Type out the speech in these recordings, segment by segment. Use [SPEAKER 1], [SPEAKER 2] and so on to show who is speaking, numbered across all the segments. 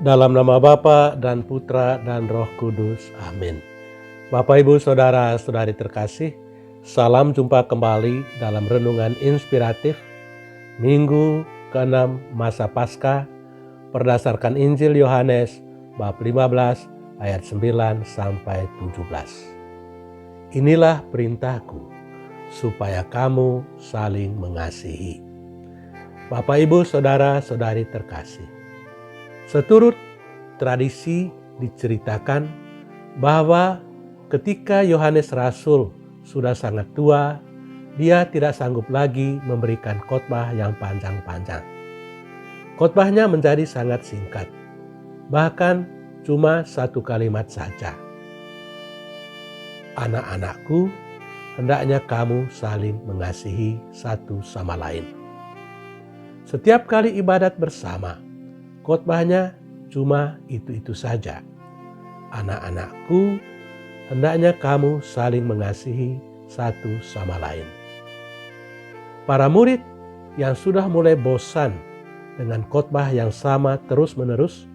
[SPEAKER 1] Dalam nama Bapa dan Putra dan Roh Kudus. Amin. Bapak, Ibu, Saudara-saudari terkasih, salam jumpa kembali dalam renungan inspiratif Minggu ke-6 masa Paskah berdasarkan Injil Yohanes bab 15 ayat 9 sampai 17. Inilah perintahku, supaya kamu saling mengasihi. Bapak, Ibu, Saudara-saudari terkasih, seturut tradisi diceritakan bahwa ketika Yohanes Rasul sudah sangat tua, dia tidak sanggup lagi memberikan khotbah yang panjang-panjang. Khotbahnya menjadi sangat singkat, bahkan cuma satu kalimat saja. Anak-anakku, hendaknya kamu saling mengasihi satu sama lain. Setiap kali ibadat bersama, khotbahnya cuma itu-itu saja. Anak-anakku, hendaknya kamu saling mengasihi satu sama lain. Para murid yang sudah mulai bosan dengan khotbah yang sama terus-menerus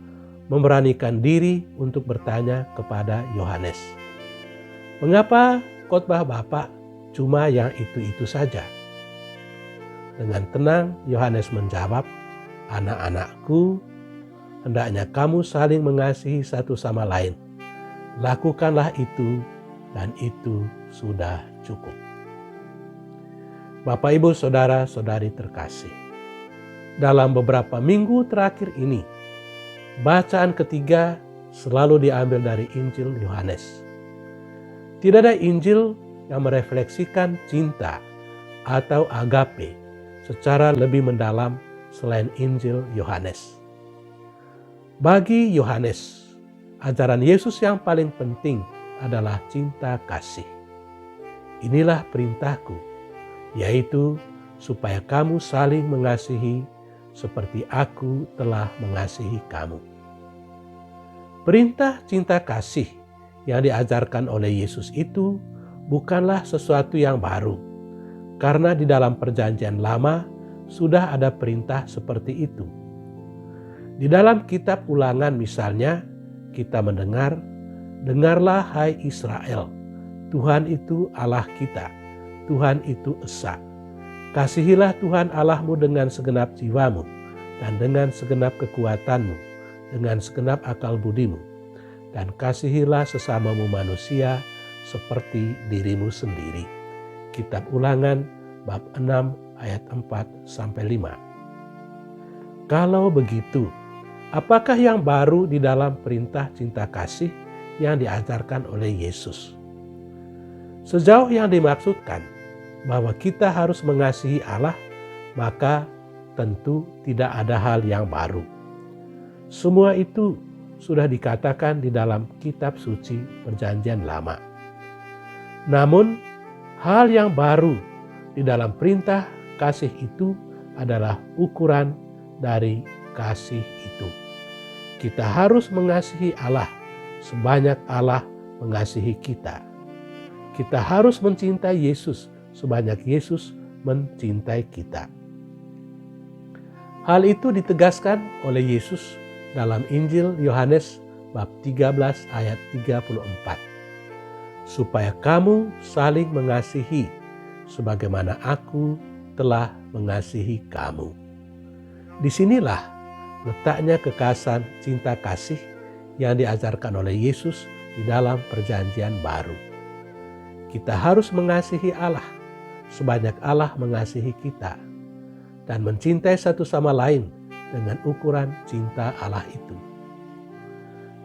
[SPEAKER 1] memberanikan diri untuk bertanya kepada Yohanes, "Mengapa khotbah Bapak cuma yang itu-itu saja?" Dengan tenang Yohanes menjawab, "Anak-anakku, hendaknya kamu saling mengasihi satu sama lain. Lakukanlah itu, dan itu sudah cukup." Bapak, Ibu, Saudara-saudari terkasih, dalam beberapa minggu terakhir ini, bacaan ketiga selalu diambil dari Injil Yohanes. Tidak ada Injil yang merefleksikan cinta atau agape secara lebih mendalam selain Injil Yohanes. Bagi Yohanes, ajaran Yesus yang paling penting adalah cinta kasih. Inilah perintahku, yaitu supaya kamu saling mengasihi seperti aku telah mengasihi kamu. Perintah cinta kasih yang diajarkan oleh Yesus itu bukanlah sesuatu yang baru, karena di dalam Perjanjian Lama sudah ada perintah seperti itu. Di dalam kitab Ulangan misalnya, kita mendengar, "Dengarlah hai Israel, Tuhan itu Allah kita, Tuhan itu Esa. Kasihilah Tuhan Allahmu dengan segenap jiwamu, dan dengan segenap kekuatanmu, dengan segenap akal budimu, dan kasihilah sesamamu manusia seperti dirimu sendiri." Kitab Ulangan bab 6 ayat 4-5. Kalau begitu, apakah yang baru di dalam perintah cinta kasih yang diajarkan oleh Yesus? Sejauh yang dimaksudkan bahwa kita harus mengasihi Allah, maka tentu tidak ada hal yang baru. Semua itu sudah dikatakan di dalam kitab suci Perjanjian Lama. Namun, hal yang baru di dalam perintah kasih itu adalah ukuran dari kasih itu. Kita harus mengasihi Allah sebanyak Allah mengasihi kita. Kita harus mencintai Yesus sebanyak Yesus mencintai kita. Hal itu ditegaskan oleh Yesus dalam Injil Yohanes bab 13 ayat 34. "Supaya kamu saling mengasihi sebagaimana aku telah mengasihi kamu." Disinilah letaknya kekhasan cinta kasih yang diajarkan oleh Yesus di dalam Perjanjian Baru. Kita harus mengasihi Allah sebanyak Allah mengasihi kita, dan mencintai satu sama lain dengan ukuran cinta Allah itu.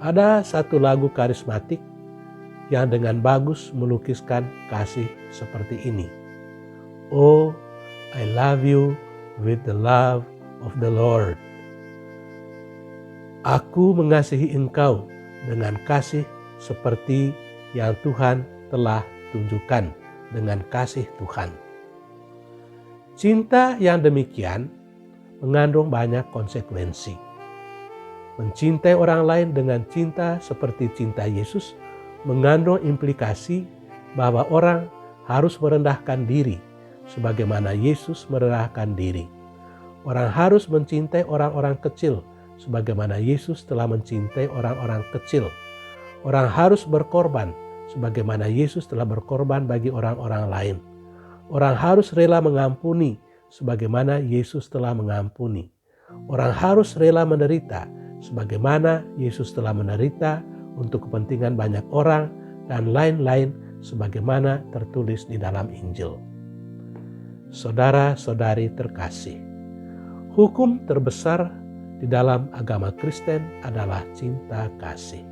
[SPEAKER 1] Ada satu lagu karismatik yang dengan bagus melukiskan kasih seperti ini. "Oh, I love you with the love of the Lord." Aku mengasihi engkau dengan kasih seperti yang Tuhan telah tunjukkan dengan kasih Tuhan. Cinta yang demikian mengandung banyak konsekuensi. Mencintai orang lain dengan cinta seperti cinta Yesus mengandung implikasi bahwa orang harus merendahkan diri sebagaimana Yesus merendahkan diri. Orang harus mencintai orang-orang kecil sebagaimana Yesus telah mencintai orang-orang kecil. Orang harus berkorban sebagaimana Yesus telah berkorban bagi orang-orang lain. Orang harus rela mengampuni sebagaimana Yesus telah mengampuni. Orang harus rela menderita sebagaimana Yesus telah menderita untuk kepentingan banyak orang dan lain-lain sebagaimana tertulis di dalam Injil. Saudara-saudari terkasih, hukum terbesar di dalam agama Kristen adalah cinta kasih.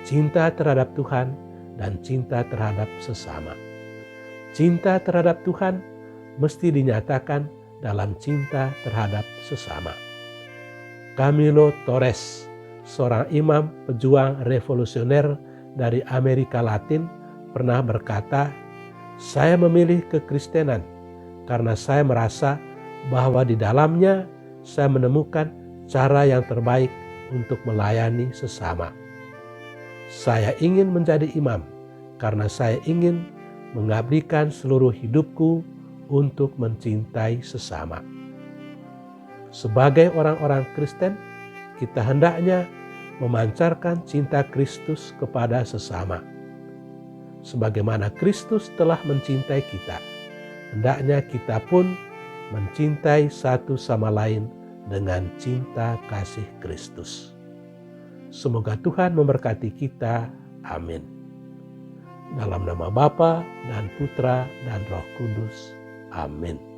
[SPEAKER 1] Cinta terhadap Tuhan dan cinta terhadap sesama. Cinta terhadap Tuhan mesti dinyatakan dalam cinta terhadap sesama. Camilo Torres, seorang imam pejuang revolusioner dari Amerika Latin, pernah berkata, "Saya memilih kekristenan karena saya merasa bahwa di dalamnya saya menemukan cara yang terbaik untuk melayani sesama. Saya ingin menjadi imam karena saya ingin mengabdikan seluruh hidupku untuk mencintai sesama." Sebagai orang-orang Kristen, kita hendaknya memancarkan cinta Kristus kepada sesama. Sebagaimana Kristus telah mencintai kita, hendaknya kita pun mencintai satu sama lain dengan cinta kasih Kristus. Semoga Tuhan memberkati kita. Amin. Dalam nama Bapa dan Putra dan Roh Kudus. Amin.